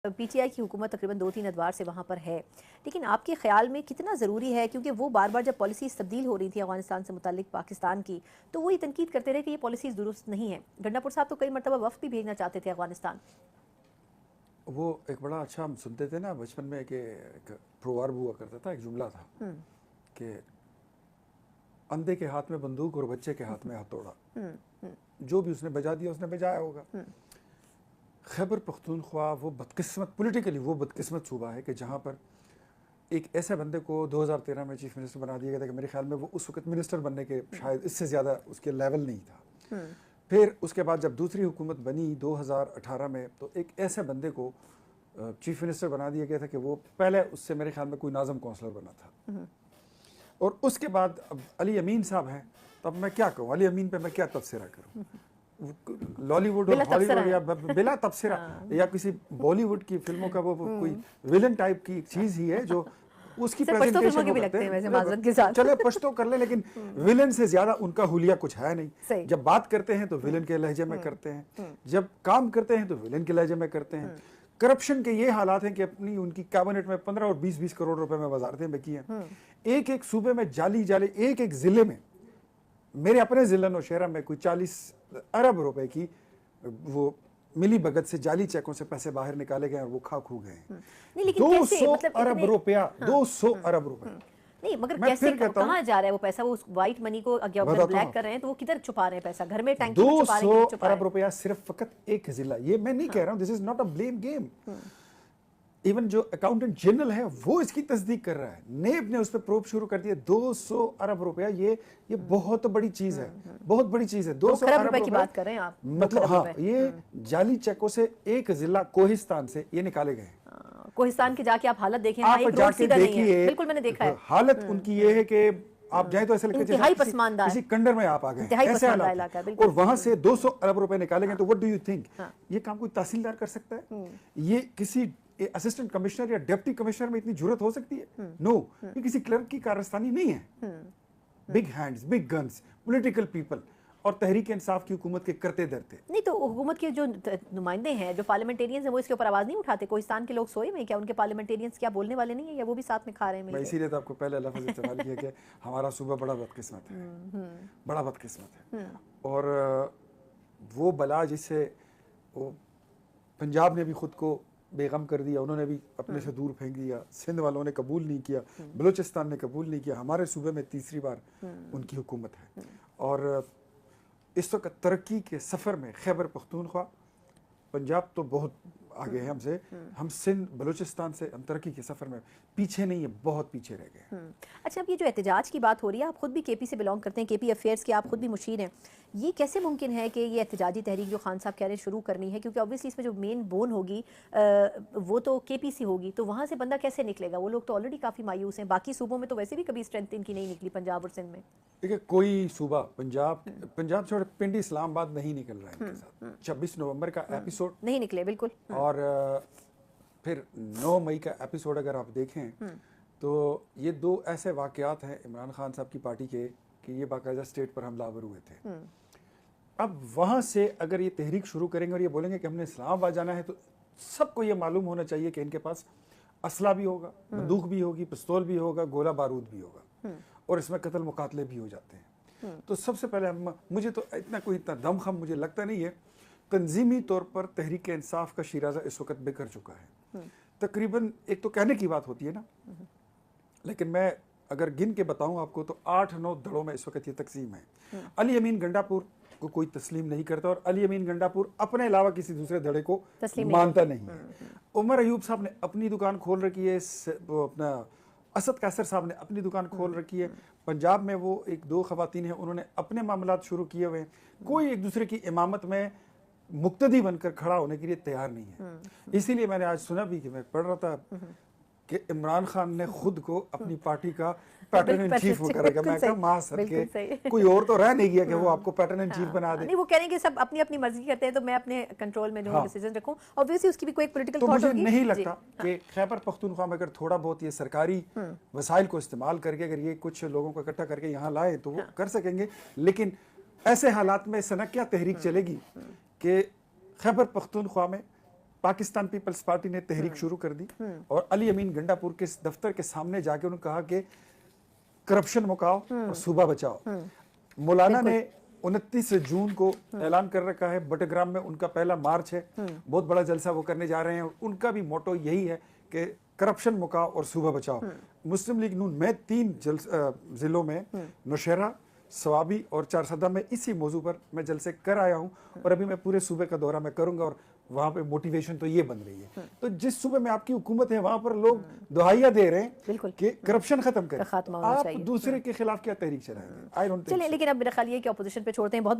PTI की हुकूमत तकरीबन 2-3 अदवार से वहाँ पर है, लेकिन आपके ख्याल में कितना ज़रूरी है, क्योंकि वो बार बार जब पॉलिसीज़ तब्दील हो रही थी अफगानिस्तान से मुतालिक पाकिस्तान की, तो वो ये तनकीद करते रहे कि ये पॉलिसीज़ दुरुस्त नहीं है। गंडापुर साहब तो कई मरतबा वफ़द भी भेजना चाहते थे अफगानिस्तान। वो एक बड़ा अच्छा हम सुनते थे ना बचपन में कि एक प्रोवर्ब हुआ करता था, एक जुमला था कि अंधे के हाथ में बंदूक और बच्चे के हाथ में हथौड़ा। जो भी उसने बजा दिया उसने बजाया होगा। खैबर पख्तूनख्वा वो बदकिस्मत, पॉलिटिकली वो बदकिस्मत सूबा है कि जहाँ पर एक ऐसे बंदे को 2013 में चीफ मिनिस्टर बना दिया गया था कि मेरे ख्याल में वो उस वक्त मिनिस्टर बनने के शायद इससे ज़्यादा उसके लेवल नहीं था। फिर उसके बाद जब दूसरी हुकूमत बनी 2018 में, तो एक ऐसे बंदे को चीफ मिनिस्टर बना दिया गया था कि वो पहले उससे मेरे ख्याल में कोई नाज़म काउंसलर बना था। और उसके बाद अब अली अमीन साहब हैं, तो अब मैं क्या कहूँ, अली अमीन पे मैं क्या तबसरा करूँ। लॉलीवुड और हॉलीवुड या बिला तबसरा या किसी बॉलीवुड की फिल्मों का वो कोई विलन टाइप की चीज़ ही है जो उसकी प्रेजेंटेशन वो करते हैं। चले पश्तो कर ले, लेकिन विलन से ज्यादा उनका हुलिया कुछ है नहीं। जब बात करते हैं तो विलन के लहजे में करते हैं, जब काम करते हैं तो विलन के लहजे में करते हैं। करप्शन के ये हालात हैं कि अपनी उनकी कैबिनेट में 15 और 20-20 करोड़ रुपए में वजारतें बकी हैं। एक एक सूबे में जाली एक एक जिले में, मेरे अपने जिला नौशहरा में कोई 40 अरब रुपए की वो मिली भगत से जाली चेकों से पैसे बाहर निकाले गए और वो खा खू गए। 200 अरब रुपया, 200 अरब रुपए। नहीं, मगर कैसे कहाँ जा रहा है वो पैसा? वो व्हाइट मनी को ब्लैक कर रहे हैं, तो वो किधर छुपा रहे हैं पैसा? घर में टैंक में छुपा रहे हैं? 200 अरब रुपया सिर्फ फकत एक जिला। ये मैं नहीं कह रहा हूँ, this is not a blame game. Even जो अकाउंटेंट जनरल है वो इसकी तस्दीक कर रहा है। नेब ने उस पर प्रोब शुरू कर दिया। 200 अरब रुपया, ये बहुत बड़ी चीज है, बहुत बड़ी चीज है। 200 अरब रुपए की बात कर रहे हैं आप, मतलब हाँ, ये जाली चेकों से एक जिला कोहिस्तान से ये निकाले गए। कोहिस्तान की जाके आप हालत देखें, आप जाके देखिए, बिल्कुल मैंने देखा है। हालत उनकी ये है कि आप जाए तो ऐसा लगता है किसी कंडर में आप आ गए, ऐसे हालात। और वहां से 200 अरब रुपए निकाले गए। तो व्हाट डू यू थिंक, ये काम कोई तहसीलदार कर सकता है? ये किसी असिस्टेंट कमिश्नर या डिप्टी कमिश्नर में इतनी जरूरत हो सकती है? नो, ये किसी क्लर्क की कारस्तानी नहीं है। Big hands, big guns, political people और तहरीक इंसाफ की हुकूमत के करते धरते। नहीं तो हुकूमत के जो नुमाइंदे हैं, जो पार्लियामेंटेरियंस हैं, वो इसके ऊपर आवाज नहीं उठाते? कोहिस्तान के लोग सोए में क्या? उनके पार्लियामेंटेरियंस क्या बोलने वाले नहीं है, या वो भी साथ में खा रहे हैं? मैं इसीलिए तो आपको पहले लफ्ज़ इस्तेमाल किया कि हमारा सूबा बड़ा बदकिस्मत है, बड़ा बदकिस्मत है। और वो बला जिससे वो पंजाब ने भी खुद को बेगम कर दिया, उन्होंने भी अपने से दूर फेंक दिया, सिंध वालों ने कबूल नहीं किया, बलूचिस्तान ने कबूल नहीं किया। हमारे सूबे में तीसरी बार उनकी हुकूमत है। और इस वक्त तरक्की के सफ़र में खैबर पख्तूनख्वा, पंजाब तो बहुत आगे है हमसे, हम सिंध बलूचिस्तान से हम तरक्की के सफ़र में पीछे नहीं है, बहुत पीछे रह गए। अच्छा, अब ये जो एहतजाज की बात हो रही है, आप खुद भी केपी से बिलोंग करते हैं, केपी अफेयर्स के आप खुद भी मुशीर हैं, ये कैसे मुमकिन है कि ये एहतजाजी तहरीक जो खान साहब कह रहे हैं शुरू करनी है? क्योंकि ऑब्वियसली इसमें जो मेन बोन होगी वो तो केपीसी होगी, तो वहाँ से बंदा कैसे निकलेगा? वो लोग तो ऑलरेडी काफ़ी मायूस हैं। बाकी सूबों में तो वैसे भी कभी स्ट्रेंथ इनकी नहीं निकली, पंजाब और सिंध में। देखिए, कोई सूबा पंजाब छोड़ पिंडी इस्लामाबाद नहीं निकल रहा है इनके साथ। 26 नवंबर का एपिसोड नहीं निकले, बिल्कुल। और फिर 9 मई का एपिसोड अगर आप देखें तो ये दो ऐसे वाकयात हैं इमरान खान साहब की पार्टी के कि ये बाकायदा स्टेट पर हमलावर हुए थे। अब वहाँ से अगर ये तहरीक शुरू करेंगे और ये बोलेंगे कि हमने इस्लामाबाद जाना है, तो सबको ये मालूम होना चाहिए कि इनके पास असला भी होगा, बंदूक भी होगी, पिस्तौल भी होगा, गोला बारूद भी होगा, और इसमें कत्ल मुकातले भी हो जाते हैं। तो सबसे पहले मुझे तो इतना दमखम मुझे लगता नहीं है। तंजीमी तौर पर तहरीक इंसाफ का शिराजा इस वक्त बिखर चुका है तकरीबन। एक तो कहने की बात होती है ना, लेकिन मैं अगर गिन के बताऊं आपको तो 8-9 धड़ों में इस वक्त ये तकसीम है। अली अमीन गंडापुर को कोई तस्लीम नहीं करता, और अली अमीन गंडापुर अपने अलावा किसी दूसरे धड़े को मानता नहीं है। उमर अयूब साहब ने अपनी दुकान खोल रखी है, अपना असद कैसर साहब ने अपनी दुकान खोल रखी है। पंजाब में वो 1-2 खवातीन हैं, उन्होंने अपने मामलात शुरू किए हुए हैं। कोई एक दूसरे की इमामत में मुक्तदी बनकर खड़ा होने के लिए तैयार नहीं है। इसीलिए मैंने आज सुना भी कि मैं पढ़ रहा था कि इमरान खान ने खुद को अपनी पार्टी का पैटर्न इन चीफ करेगा। मैं कहा मां सर के कोई और तो रह नहीं गया कि वो आपको पैटर्न इन चीफ बना दे। नहीं, वो कह रहे हैं कि सब अपनी अपनी मर्जी करते हैं, तो मैं अपने कंट्रोल में जो डिसीजन रखूं। ऑब्वियसली उसकी भी कोई एक पॉलिटिकल थॉट होगी। तो मुझे नहीं लगता कि खैबर पख्तूनख्वा में अगर थोड़ा बहुत ये सरकारी वसाइल को इस्तेमाल करके अगर ये कुछ लोगों को इकट्ठा करके यहाँ लाए तो वो कर सकेंगे। लेकिन ऐसे हालात में सना क्या तहरीक चलेगी कि खैबर पख्तूनख्वा में पाकिस्तान पीपल्स पार्टी ने तहरीक शुरू कर दी और अली अमीन गंडापुर के दफ्तर के सामने जाके उन्होंने कहा कि करप्शन मुकाओ और सूबा बचाओ। मौलाना ने 29 जून को ऐलान कर रखा है, बटग्राम में उनका पहला मार्च है, बहुत बड़ा जलसा वो करने जा रहे हैं। उनका भी मोटो यही है कि करप्शन मुकाओ और सूबा बचाओ। मुस्लिम लीग नून में 3 जिलों में नौशहरा, सवाबी और चारसदा में इसी मौजू पर मैं जलसे कर आया हूं और अभी मैं पूरे सूबे का दौरा मैं करूंगा और वहां पे मोटिवेशन तो ये बन रही है। तो जिस सूबे में आपकी हुकूमत है वहां पर लोग दुहाइया दे रहे हैं कि करप्शन खत्म करें, खात्मा होना आप चाहिए। दूसरे के खिलाफ क्या तहरीक चलाएंगे? आई डोंट थिंक चलिए, लेकिन अब मेरा ख्याल ये है कि अपोजिशन पे छोड़ते हैं। बहुत